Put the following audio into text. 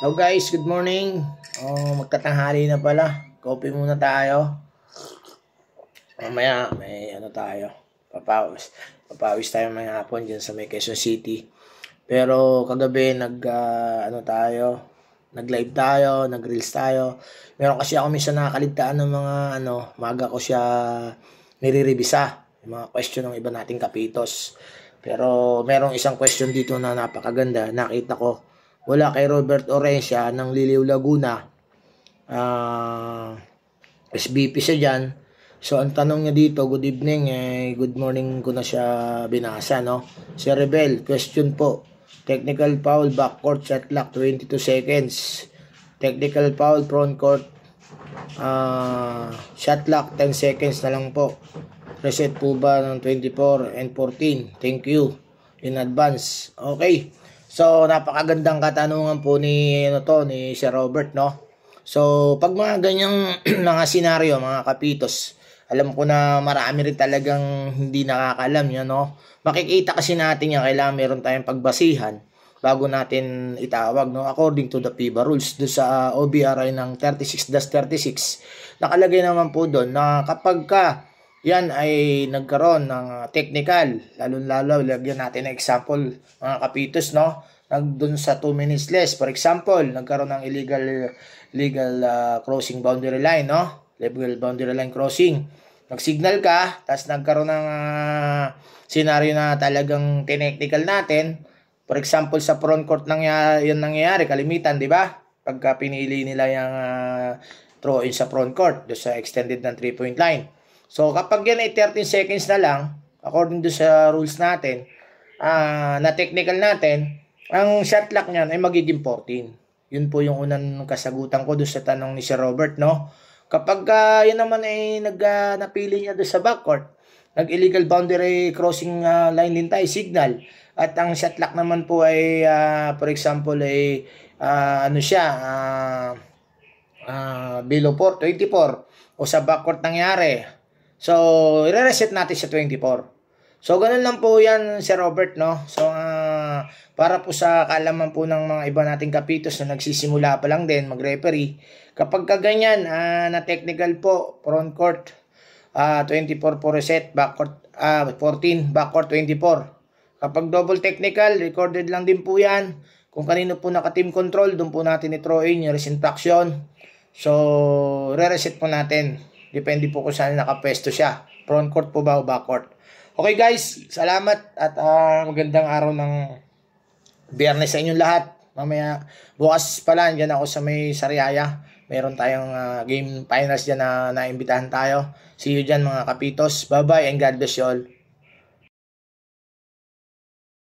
Hello guys, good morning. Magtatanghali na pala. Coffee muna tayo. Mamaya may tayo. Papawis tayo may hapon dyan sa may Quezon City. Pero kagabi nag-live tayo, nag-reels tayo. Meron kasi ako minsan nakakaligtaan ng mga maga ko siya nire-revisa. Yung mga question ng iba nating kapitos. Pero merong isang question dito na napakaganda. Nakita ko. Wala kay Robert Orencia ng Liliw Laguna. SBP siya dyan. So, ang tanong niya dito, good evening, good morning ko na siya binasa, no? Si Rebel, question po. Technical foul, backcourt, shot clock, 22 seconds. Technical foul, front court, shot clock, 10 seconds na lang po. Reset po ba ng 24 and 14? Thank you in advance. Okay. So, napakagandang katanungan po ni Sir Robert, no? So, pag mga ganyang mga senaryo, mga kapitos, alam ko na marami rin talagang hindi nakakalam yan, no? Makikita kasi natin yan, kailangan meron tayong pagbasihan bago natin itawag, no? According to the FIBA rules, do sa OBRI ng 36-36, nakalagay naman po doon na kapag yan ay nagkaroon ng technical, lalo-lalo, lagyan natin ng example, mga kapitos, no? Doon sa 2 minutes less, for example, nagkaroon ng illegal crossing boundary line, no? Legal boundary line crossing. Nag-signal ka, tapos nagkaroon ng scenario na talagang tinechnical natin. For example, sa front court yun nangyayari, kalimitan, di ba? Pagka pinili nila yung throw-in sa front court, doon sa extended ng 3-point line. So, kapag yan ay 13 seconds na lang, according to sa rules natin, na technical natin, ang shot clock niyan ay magiging 14. Yun po yung unang kasagutan ko doon sa tanong ni Sir Robert, no? Kapag yan naman ay napili niya doon sa backcourt, nag-illegal boundary crossing line din tayo, signal. At ang shot clock naman po ay, for example, ay below 24 o sa backcourt nangyari. So, i-reset natin sa 24. So, ganun lang po yan, Sir Robert, no? So, para po sa kaalaman po ng mga iba nating kapitos na nagsisimula pa lang din mag-referee, kapag kaganyan, na technical po, front court, 24 po reset, backcourt, 14, backcourt 24. Kapag double technical, recorded lang din po yan. Kung kanino po naka-team control, doon po natin i-throw in yung resintraction. So, re-reset po natin. Depende po kung saan nakapwesto siya. Front court po ba o back court. Okay guys, salamat at magandang araw ng Biyernes sa inyong lahat. Mamaya, bukas pala, dyan ako sa may Sariaya. Meron tayong game finals dyan na naimbitahan tayo. See you dyan mga kapitos. Bye-bye and God bless you all.